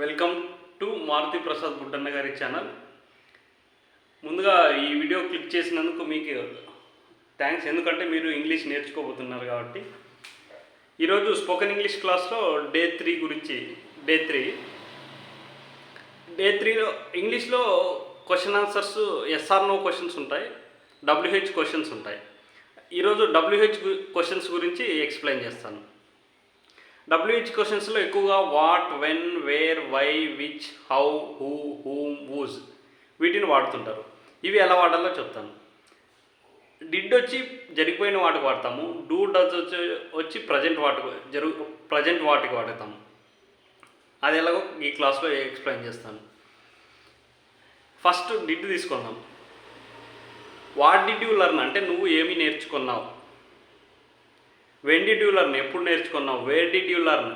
Welcome to Maruti Prasad Buddanna గారి channel. ముందుగా ఈ వీడియో క్లిక్ చేసినందుకు మీకు థ్యాంక్స్, ఎందుకంటే మీరు ఇంగ్లీష్ నేర్చుకోబోతున్నారు కాబట్టి. ఈరోజు స్పోకెన్ ఇంగ్లీష్ క్లాస్లో డే 3 గురించి. డే 3లో ఇంగ్లీష్లో question answers yes or no questions ఉంటాయి, WH క్వశ్చన్స్ ఉంటాయి. ఈరోజు WH క్వశ్చన్స్ గురించి ఎక్స్ప్లెయిన్ చేస్తాను. WH క్వశ్చన్స్లో ఎక్కువగా what, when, where, why, which, how, who, whom, whose వీటిని వాడుతుంటారు. ఇవి ఎలా వాడాలో చెప్తాను. డిడ్ వచ్చి జరిగిపోయిన వాటికి వాడతాము. డూ, డస్ వచ్చి ప్రజెంట్ వాటికి వాడతాము. అది ఎలాగో ఈ క్లాస్లో ఎక్స్ప్లెయిన్ చేస్తాను. ఫస్ట్ డిడ్ తీసుకుందాం. వాట్ డిడ్ యూ లెర్న్ అంటే నువ్వు ఏమి నేర్చుకున్నావు. వెన్ డిడ్ యూ లెర్న్ ఎప్పుడు నేర్చుకున్నావు. వేర్ డిడ్ యూ లెర్న్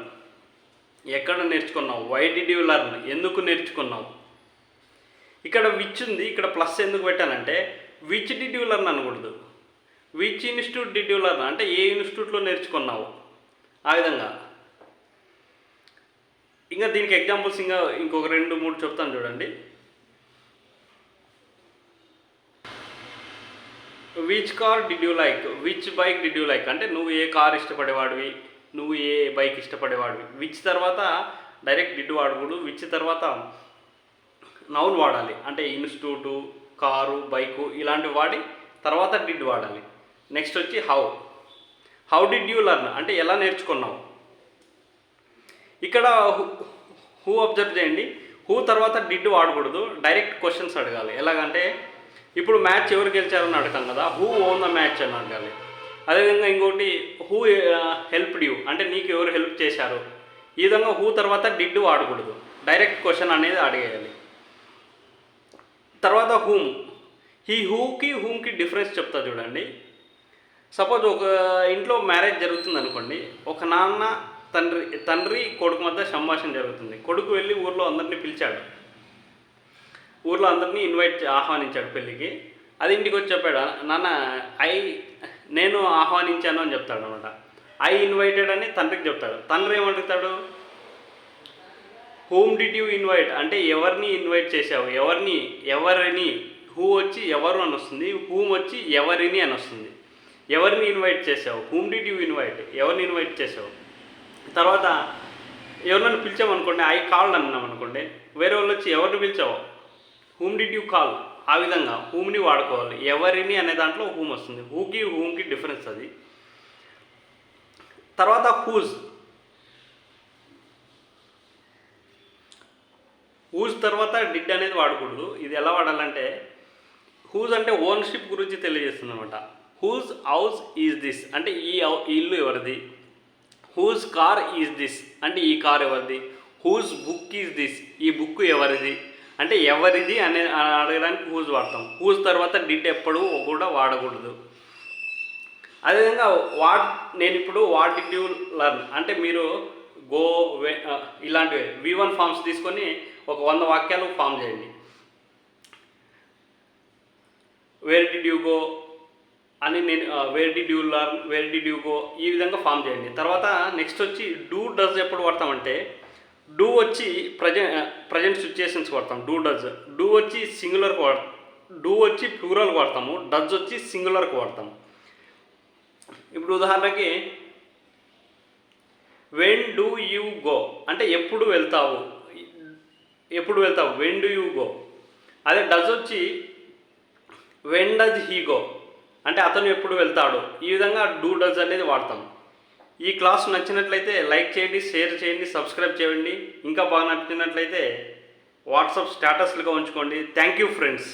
ఎక్కడ నేర్చుకున్నావు. వై డిడ్ యూ లెర్న్ ఎందుకు నేర్చుకున్నావు. ఇక్కడ విచ్ ఉంది, ఇక్కడ ప్లస్ ఎందుకు పెట్టానంటే విచ్ డిడ్ యూ లెర్న్ అనకూడదు. Which institute did you learn అంటే ఏ ఇన్స్టిట్యూట్లో నేర్చుకున్నావు. ఆ విధంగా ఇంకా దీనికి ఎగ్జాంపుల్స్ ఇంకొక 2-3 చెప్తాను చూడండి. Which car did you like, which bike did you like అంటే నువ్వు ఏ కార్ ఇష్టపడేవాడివి, నువ్వు ఏ బైక్ ఇష్టపడేవాడివి. విచ్ తర్వాత డైరెక్ట్ డిడ్ వాడకూడదు. విచ్ తర్వాత నౌన్ వాడాలి, అంటే ఇన్స్టిట్యూటు, కారు, బైకు ఇలాంటివి వాడి తర్వాత డిడ్ వాడాలి. నెక్స్ట్ వచ్చి హౌ డిడ్ యూ లెర్న్ అంటే ఎలా నేర్చుకున్నావు. ఇక్కడ హూ అబ్జర్వ్ చేయండి. హూ తర్వాత డిడ్ వాడకూడదు, డైరెక్ట్ క్వశ్చన్స్ అడగాలి. ఎలాగంటే ఇప్పుడు మ్యాచ్ ఎవరు గెలిచారని అడగాం కదా, హూ ఓన్ ద మ్యాచ్ అని అడగాలి. అదేవిధంగా ఇంకోటి హూ హెల్ప్డ్ యూ అంటే నీకు ఎవరు హెల్ప్ చేశారు. ఈ విధంగా హూ తర్వాత డిడ్ వాడకూడదు, డైరెక్ట్ క్వశ్చన్ అనేది అడిగేయాలి. తర్వాత హూమ్కి డిఫరెన్స్ చెప్తా చూడండి. సపోజ్ ఒక ఇంట్లో మ్యారేజ్ జరుగుతుంది అనుకోండి. ఒక నాన్న తండ్రి కొడుకు మధ్య సంభాషణ జరుగుతుంది. కొడుకు వెళ్ళి ఊర్లో అందరినీ పిలిచాడు, ఊర్లో అందరినీ ఆహ్వానించాడు పెళ్ళికి. అది ఇంటికి వచ్చి చెప్పాడు, నాన్న నేను ఆహ్వానించాను అని చెప్తాడు అనమాట. ఐ ఇన్వైటెడ్ అని తండ్రికి చెప్తాడు. తండ్రి ఏమడుగుతాడు, హూమ్ డిడ్ యూ ఇన్వైట్ అంటే ఎవరిని ఇన్వైట్ చేసావు, ఎవరిని. హూ వచ్చి ఎవరు అని వస్తుంది, హూమ్ వచ్చి ఎవరిని అని వస్తుంది. ఎవరిని ఇన్వైట్ చేసావు, హూమ్ డిడ్ యూ ఇన్వైట్ ఎవరిని ఇన్వైట్ చేసావు. తర్వాత ఎవరినైనా పిలిచామనుకోండి, ఐ కాల్డ్ అన్నాం అనుకోండి, వేరే వాళ్ళు వచ్చి ఎవరిని పిలిచావు, హూమ్ డిడ్ యూ కాల్. ఆ విధంగా హూమ్ని వాడుకోవాలి. ఎవరిని అనే దాంట్లో హూమ్ వస్తుంది. హూమ్కి డిఫరెన్స్ అది. తర్వాత హూజ్ తర్వాత డిడ్ అనేది వాడకూడదు. ఇది ఎలా వాడాలంటే హూజ్ అంటే ఓన్షిప్ గురించి తెలియజేస్తుంది అనమాట. హూజ్ హౌస్ ఈజ్ దిస్ అంటే ఈ ఇల్లు ఎవరిది. హూజ్ కార్ ఈజ్ దిస్ అంటే ఈ కార్ ఎవరిది. హూజ్ బుక్ ఈజ్ దిస్ ఈ బుక్ ఎవరిది అంటే ఎవరిది అనే అడగడానికి హూజ్ వాడతాం. హూజ్ తర్వాత డిడ్ ఎప్పుడు కూడా వాడకూడదు. అదేవిధంగా నేను ఇప్పుడు వాట్ డిడ్ యూ లెర్న్ అంటే మీరు ఇలాంటివి V1 ఫామ్స్ తీసుకొని ఒక 100 వాక్యాలు ఫామ్ చేయండి. వేర్ డిడ్ యూ గో అని నేను where did you learn, where did you go ఈ విధంగా ఫామ్ చేయండి. తర్వాత నెక్స్ట్ వచ్చి డూ డస్ ఎప్పుడు వాడతామంటే డూ వచ్చి ప్రజెంట్ సిచ్యుయేషన్స్ వాడతాం. డూ వచ్చి సింగులర్కి డూ వచ్చి ప్లూరల్కి వాడతాము. డస్ వచ్చి సింగులర్కి వాడతాము. ఇప్పుడు ఉదాహరణకి వెన్ డూ యూ గో అంటే ఎప్పుడు వెళ్తావు. When do you go. అదే డస్ వచ్చి వెన్ డజ్ హీ గో అంటే అతను ఎప్పుడు వెళ్తాడు. ఈ విధంగా డూ డస్ అనేది వాడతాం. ఈ క్లాస్ నచ్చినట్లయితే లైక్ చేయండి, షేర్ చేయండి, సబ్స్క్రైబ్ చేయండి. ఇంకా బాగా నచ్చినట్లయితే వాట్సాప్ స్టేటస్లుగా ఉంచుకోండి. Thank you friends.